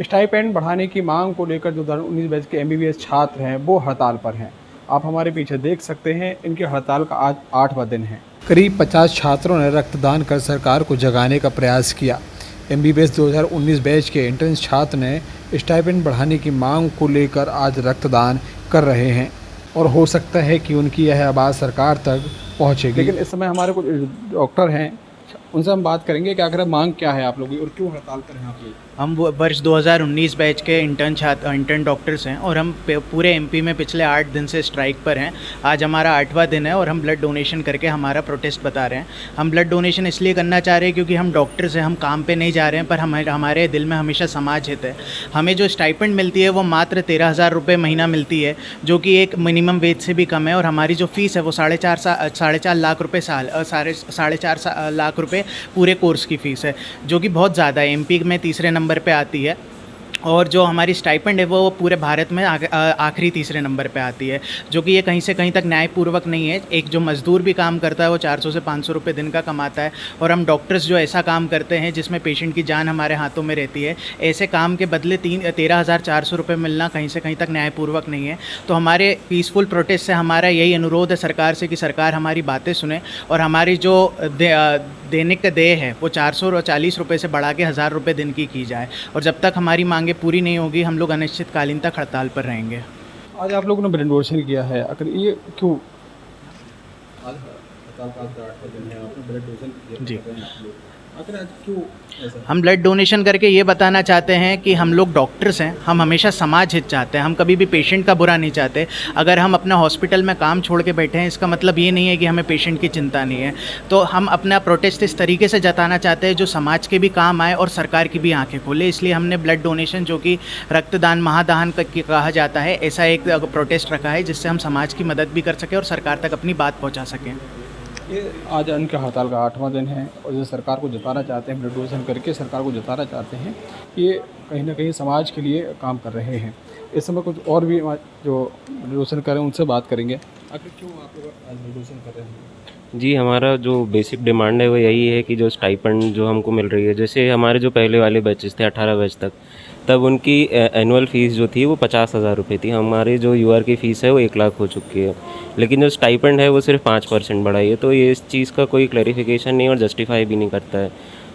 Stipend बढ़ाने की मांग को लेकर जो 2019 बैच के एमबीबीएस छात्र हैं वो हड़ताल पर हैं। आप हमारे पीछे देख सकते हैं, इनकी हड़ताल का आज 8वां दिन है। करीब 50 छात्रों ने रक्तदान कर सरकार को जगाने का प्रयास किया। एमबीबीएस 2019 बैच के एंट्रेंस छात्र ने स्टाइपेंड बढ़ाने की मांग को लेकर आज रक्तदान कर रहे हैं और हो सकता है कि उनकी यह आवाज़ सरकार तक पहुँचेगी। लेकिन इस समय हमारे कुछ डॉक्टर हैं, उनसे हम बात करेंगे कि आखिर मांग क्या है आप लोगों की और क्यों हड़ताल पर हैं आप लोग। हम वर्ष 2019 बैच के इंटर्न डॉक्टर्स हैं और हम पूरे एमपी में पिछले 8 दिन से स्ट्राइक पर हैं। आज हमारा 8वां दिन है और हम ब्लड डोनेशन करके हमारा प्रोटेस्ट बता रहे हैं। हम ब्लड डोनेशन इसलिए करना चाह रहे हैं क्योंकि हम डॉक्टर्स हैं, हम काम पे नहीं जा रहे हैं, पर हमारे दिल में हमेशा समाज हित है। हमें जो स्टाइपेंड मिलती है वो मात्र 13,000 रुपये महीना मिलती है, जो कि एक मिनिमम वेज से भी कम है। और हमारी जो फ़ीस है वो 4.5 लाख रुपये साल 4.5 लाख रुपये पूरे कोर्स की फ़ीस है, जो कि बहुत ज़्यादा है। एमपी में तीसरे नंबर पे आती है और जो हमारी स्टाइपेंड है वो पूरे भारत में आखिरी तीसरे नंबर पे आती है, जो कि ये कहीं से कहीं तक न्यायपूर्वक नहीं है। एक जो मज़दूर भी काम करता है वो 400 से 500 रुपये दिन का कमाता है, और हम डॉक्टर्स जो ऐसा काम करते हैं जिसमें पेशेंट की जान हमारे हाथों में रहती है, ऐसे काम के बदले 13,400 रुपये मिलना कहीं से कहीं तक न्यायपूर्वक नहीं है। तो हमारे पीसफुल प्रोटेस्ट से हमारा यही अनुरोध है सरकार से कि सरकार हमारी बातें सुने और हमारी जो दैनिक देय है वो 440 रुपये से बढ़ा के 1,000 रुपये दिन की जाए। और जब तक हमारी मांगें पूरी नहीं होगी हम लोग अनिश्चितकालीन तक हड़ताल पर रहेंगे। आज आप लोगों ने ब्लड डोनेशन किया है, अगर ये क्यों आज हड़ताल का 8वां दिन है, आपने ब्लड डोनेशन किया जी, आखिर आज क्यों ऐसा? हम ब्लड डोनेशन करके ये बताना चाहते हैं कि हम लोग डॉक्टर्स हैं, हम हमेशा समाज हित चाहते हैं, हम कभी भी पेशेंट का बुरा नहीं चाहते। अगर हम अपना हॉस्पिटल में काम छोड़ के बैठे हैं इसका मतलब ये नहीं है कि हमें पेशेंट की चिंता नहीं है। तो हम अपना प्रोटेस्ट इस तरीके से जताना चाहते हैं जो समाज के भी काम आए और सरकार की भी आंखें खोले। इसलिए हमने ब्लड डोनेशन, जो कि रक्तदान महादान कहा जाता है, ऐसा एक प्रोटेस्ट रखा है जिससे हम समाज की मदद भी कर सकें और सरकार तक अपनी बात पहुँचा सकें। ये आज उनके हड़ताल का 8वां दिन है और जो सरकार को जताना चाहते हैं, ब्लड डोनेशन करके सरकार को जताना चाहते हैं, ये कहीं ना कहीं समाज के लिए काम कर रहे हैं। इस समय कुछ और भी जो ब्लड डोनेशन कर रहे हैं उनसे बात करेंगे। आखिर क्यों आप लोग आज ब्लड डोनेशन कर रहे हैं? जी, हमारा जो बेसिक डिमांड है वो यही है कि जो स्टाइपेंड जो हमको मिल रही है, जैसे हमारे जो पहले वाले बैचेस थे 18 बैच तक, तब उनकी एनुअल फ़ीस जो थी वो 50,000 रुपये थी। हमारी जो यूआर की फ़ीस है वो 1 लाख हो चुकी है, लेकिन जो स्टाइपेंड है वो सिर्फ 5% बढ़ाई है। तो ये इस चीज़ का कोई क्लैरिफिकेशन नहीं और जस्टिफाई भी नहीं करता है।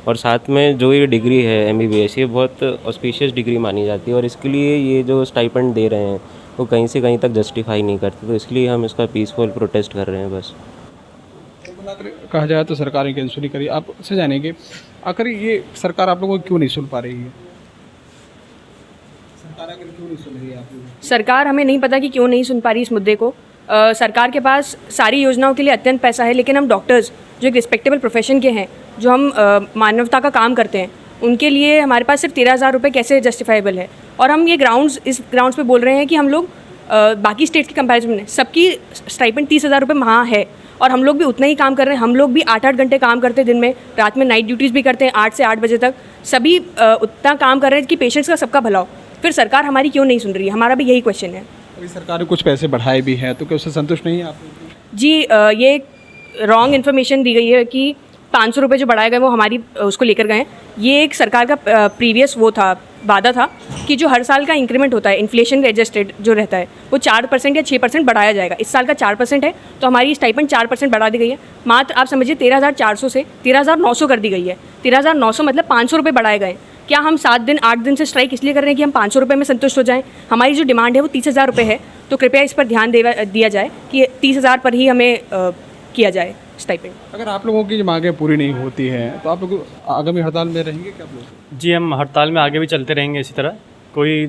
और साथ में जो ये डिग्री है एमबीबीएस, ये बहुत ऑस्पिशियस डिग्री मानी जाती है और इसके लिए ये जो स्टाइपेंड दे रहे हैं वो कहीं से कहीं तक जस्टिफाई नहीं करते। तो इसलिए हम इसका पीसफुल प्रोटेस्ट कर रहे हैं बस। कहा जाए तो सरकार ने कैंसिल नहीं करी, आप से जानेंगे आखिर ये सरकार आप लोगों को क्यों नहीं सुन पा रही है? सरकार आखिर क्यों नहीं सुन रही है आप लोगों को? सरकार हमें नहीं पता कि क्यों नहीं सुन पा रही इस मुद्दे को। सरकार के पास सारी योजनाओं के लिए अत्यंत पैसा है, लेकिन हम डॉक्टर्स जो एक रिस्पेक्टेबल प्रोफेशन के हैं, जो हम मानवता का काम करते हैं, उनके लिए हमारे पास सिर्फ 13,000 रुपये कैसे जस्टिफाइबल है। और हम ये इस ग्राउंड्स पे बोल रहे हैं कि हम लोग बाकी स्टेट के कंपैरिजन में सबकी स्टाइपेंड 30,000 रुपये माह है और हम लोग भी उतना ही काम कर रहे हैं। हम लोग भी 8-8 घंटे काम करते हैं दिन में, रात में नाइट ड्यूटीज़ भी करते हैं 8 से 8 बजे तक। सभी उतना काम कर रहे हैं कि पेशेंट्स का सबका भला हो। फिर सरकार हमारी क्यों नहीं सुन रही है, हमारा भी यही क्वेश्चन है। अभी सरकार ने कुछ पैसे बढ़ाए भी हैं, तो क्या उससे संतुष्ट नहीं है आप लोग? जी, ये रॉन्ग इन्फॉर्मेशन दी गई है कि 500 रुपये जो बढ़ाए गए वो हमारी उसको लेकर गए हैं। ये एक सरकार का प्रीवियस वो था, वादा था कि जो हर साल का इंक्रीमेंट होता है, इन्फ्लेशन एडजस्टेड जो रहता है, वो 4% या 6% बढ़ाया जाएगा। इस साल का 4% है, तो हमारी स्टाइपेंड 4% बढ़ा दी गई है। मात्र आप समझिए 13,400 से 13,900 कर दी गई है। 13,900 मतलब 500 रुपये बढ़ाए गए। क्या हम 7 दिन 8 दिन से स्ट्राइक इसलिए कर रहे हैं कि हम 500 रुपये में संतुष्ट हो जाएं? हमारी जो डिमांड है वो 30,000 रुपये है, तो कृपया इस पर ध्यान दिया जाए कि 30,000 पर ही हमें किया जाए स्टाइपेंड। अगर आप लोगों की मांगें पूरी नहीं होती हैं तो आप लोग आगामी हड़ताल में रहेंगे क्या आप लोग? जी, हम हड़ताल में आगे भी चलते रहेंगे इसी तरह। कोई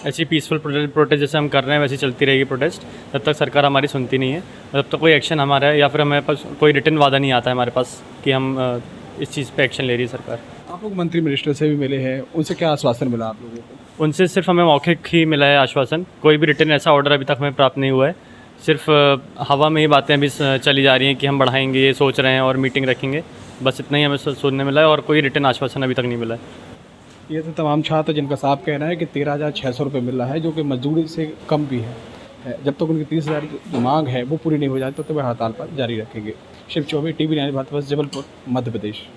ऐसी पीसफुल प्रोटेस्ट जैसे हम कर रहे हैं वैसे चलती रहेगी प्रोटेस्ट, जब तक सरकार हमारी सुनती नहीं है, जब तक कोई एक्शन हमारा है या फिर हमारे पास कोई रिटन वादा नहीं आता है हमारे पास कि हम इस चीज़ पे एक्शन ले रही है सरकार। आप लोग मंत्री मिनिस्टर से भी मिले हैं, उनसे क्या आश्वासन मिला आप लोगों को? उनसे सिर्फ हमें मौखिक ही मिला है आश्वासन, कोई भी रिटन ऐसा ऑर्डर अभी तक हमें प्राप्त नहीं हुआ है। सिर्फ हवा में ही बातें अभी चली जा रही हैं कि हम बढ़ाएंगे, ये सोच रहे हैं और मीटिंग रखेंगे, बस इतना ही हमें सुनने मिला है और कोई रिटन आश्वासन अभी तक नहीं मिला है। ये तो तमाम छात्र जिनका साफ कहना है कि 13,600 रुपये मिल रहा है, जो कि मजदूरी से कम भी है। जब तक उनकी 30,000 जो मांग है वो पूरी नहीं हो जाती तब तक वे हड़ताल पर जारी रखेंगे। शिव चौबे, TV 9 भारत वर्ष, जबलपुर, मध्य प्रदेश।